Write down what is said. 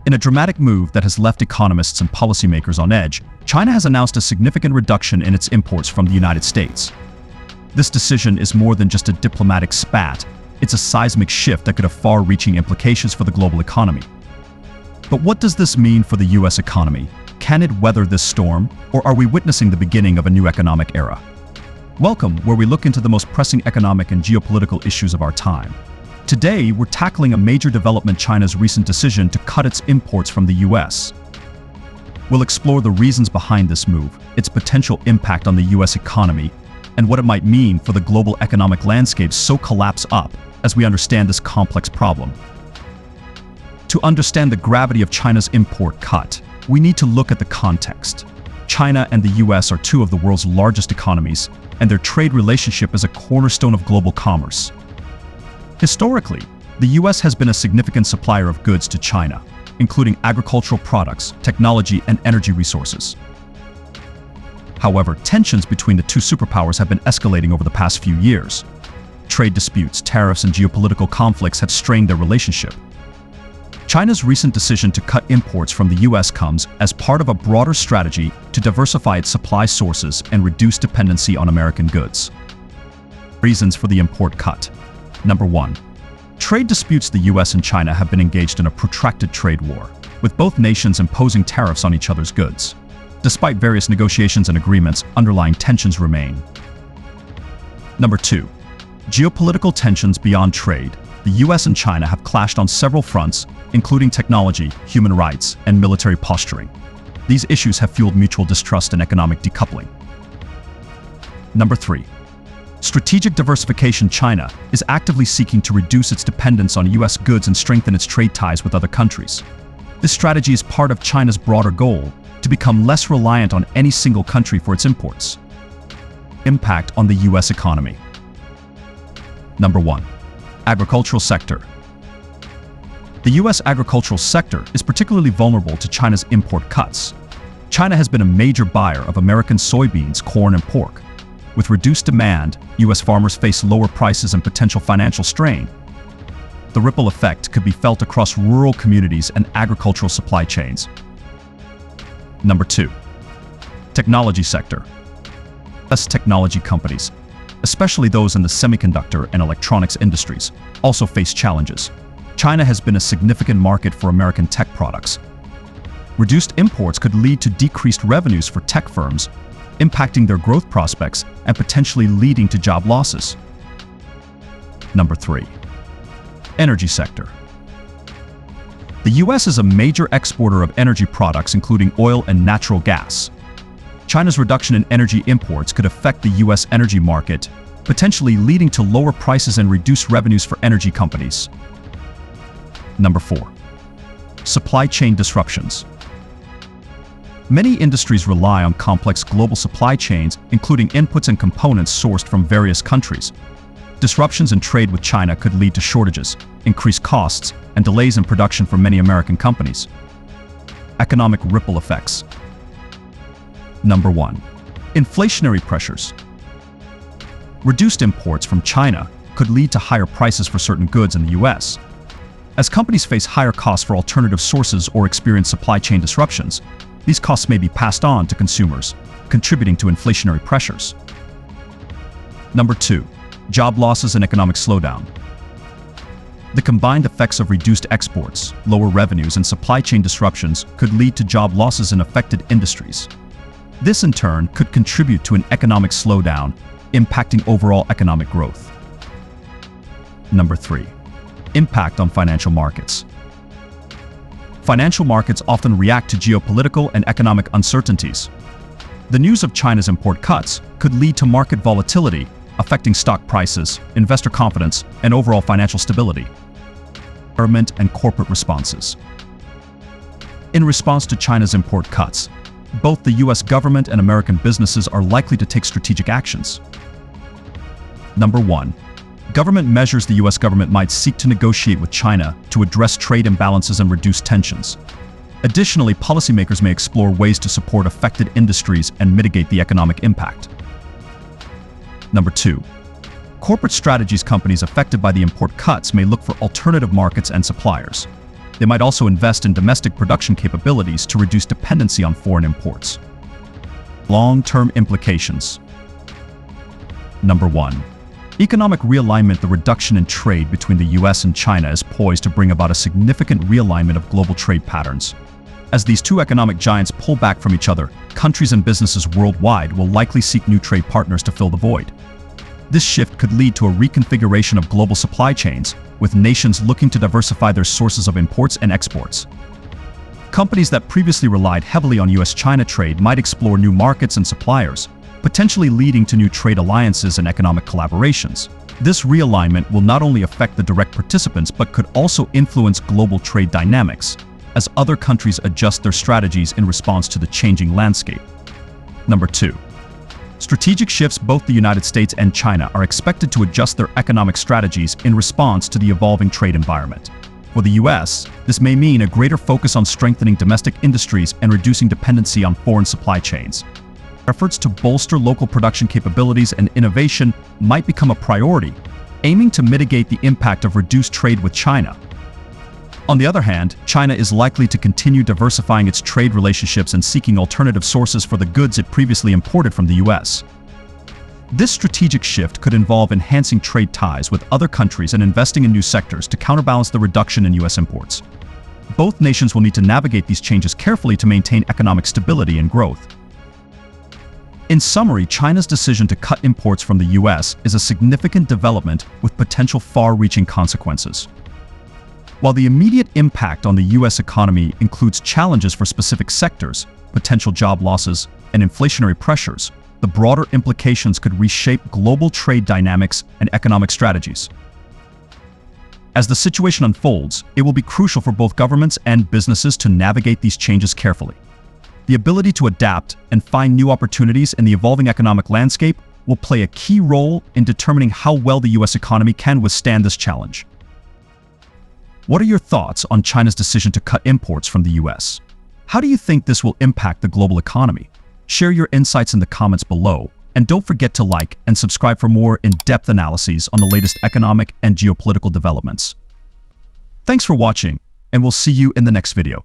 In a dramatic move that has left economists and policymakers on edge, China has announced a significant reduction in its imports from the United States. This decision is more than just a diplomatic spat. It's a seismic shift that could have far-reaching implications for the global economy. But what does this mean for the US economy? Can it weather this storm, or are we witnessing the beginning of a new economic era? Welcome, where we look into the most pressing economic and geopolitical issues of our time. Today, we're tackling a major development: China's recent decision to cut its imports from the US. We'll explore the reasons behind this move, its potential impact on the US economy, and what it might mean for the global economic landscape so collapse up as we understand this complex problem. To understand the gravity of China's import cut, we need to look at the context. China and the US are two of the world's largest economies, and their trade relationship is a cornerstone of global commerce. Historically, the US has been a significant supplier of goods to China, including agricultural products, technology, and energy resources. However, tensions between the two superpowers have been escalating over the past few years. Trade disputes, tariffs, and geopolitical conflicts have strained their relationship. China's recent decision to cut imports from the US comes as part of a broader strategy to diversify its supply sources and reduce dependency on American goods. Reasons for the import cut. Number 1. Trade disputes. The US and China have been engaged in a protracted trade war, with both nations imposing tariffs on each other's goods. Despite various negotiations and agreements, underlying tensions remain. Number 2. Geopolitical tensions beyond trade. The US and China have clashed on several fronts, including technology, human rights, and military posturing. These issues have fueled mutual distrust and economic decoupling. Number 3. Strategic diversification. China is actively seeking to reduce its dependence on US goods and strengthen its trade ties with other countries. This strategy is part of China's broader goal to become less reliant on any single country for its imports. Impact on the US economy. Number 1. Agricultural sector. The US agricultural sector is particularly vulnerable to China's import cuts. China has been a major buyer of American soybeans, corn, and pork. With reduced demand, US farmers face lower prices and potential financial strain. The ripple effect could be felt across rural communities and agricultural supply chains. Number 2. Technology sector. US technology companies, especially those in the semiconductor and electronics industries, also face challenges. China has been a significant market for American tech products. Reduced imports could lead to decreased revenues for tech firms, impacting their growth prospects and potentially leading to job losses. Number 3. Energy sector. The US is a major exporter of energy products, including oil and natural gas. China's reduction in energy imports could affect the US energy market, potentially leading to lower prices and reduced revenues for energy companies. Number 4. Supply chain disruptions. Many industries rely on complex global supply chains, including inputs and components sourced from various countries. Disruptions in trade with China could lead to shortages, increased costs, and delays in production for many American companies. Economic ripple effects. Number 1. Inflationary pressures. Reduced imports from China could lead to higher prices for certain goods in the US. As companies face higher costs for alternative sources or experience supply chain disruptions, these costs may be passed on to consumers, contributing to inflationary pressures. Number 2. Job losses and economic slowdown. The combined effects of reduced exports, lower revenues, and supply chain disruptions could lead to job losses in affected industries. This, in turn, could contribute to an economic slowdown, impacting overall economic growth. Number 3. Impact on financial markets. Financial markets often react to geopolitical and economic uncertainties. The news of China's import cuts could lead to market volatility, affecting stock prices, investor confidence, and overall financial stability. Government and corporate responses. In response to China's import cuts, both the US government and American businesses are likely to take strategic actions. Number 1. Government measures. The US government might seek to negotiate with China to address trade imbalances and reduce tensions. Additionally, policymakers may explore ways to support affected industries and mitigate the economic impact. Number 2. Corporate strategies. Companies affected by the import cuts may look for alternative markets and suppliers. They might also invest in domestic production capabilities to reduce dependency on foreign imports. Long-term implications. Number 1. Economic realignment. The reduction in trade between the US and China is poised to bring about a significant realignment of global trade patterns. As these two economic giants pull back from each other, countries and businesses worldwide will likely seek new trade partners to fill the void. This shift could lead to a reconfiguration of global supply chains, with nations looking to diversify their sources of imports and exports. Companies that previously relied heavily on US-China trade might explore new markets and suppliers, potentially leading to new trade alliances and economic collaborations. This realignment will not only affect the direct participants but could also influence global trade dynamics, as other countries adjust their strategies in response to the changing landscape. Number 2. Strategic shifts. Both the United States and China are expected to adjust their economic strategies in response to the evolving trade environment. For the US, this may mean a greater focus on strengthening domestic industries and reducing dependency on foreign supply chains. Efforts to bolster local production capabilities and innovation might become a priority, aiming to mitigate the impact of reduced trade with China. On the other hand, China is likely to continue diversifying its trade relationships and seeking alternative sources for the goods it previously imported from the US. This strategic shift could involve enhancing trade ties with other countries and investing in new sectors to counterbalance the reduction in US imports. Both nations will need to navigate these changes carefully to maintain economic stability and growth. In summary, China's decision to cut imports from the US is a significant development with potential far-reaching consequences. While the immediate impact on the US economy includes challenges for specific sectors, potential job losses, and inflationary pressures, the broader implications could reshape global trade dynamics and economic strategies. As the situation unfolds, it will be crucial for both governments and businesses to navigate these changes carefully. The ability to adapt and find new opportunities in the evolving economic landscape will play a key role in determining how well the US economy can withstand this challenge. What are your thoughts on China's decision to cut imports from the US? How do you think this will impact the global economy? Share your insights in the comments below, and don't forget to like and subscribe for more in-depth analyses on the latest economic and geopolitical developments. Thanks for watching, and we'll see you in the next video.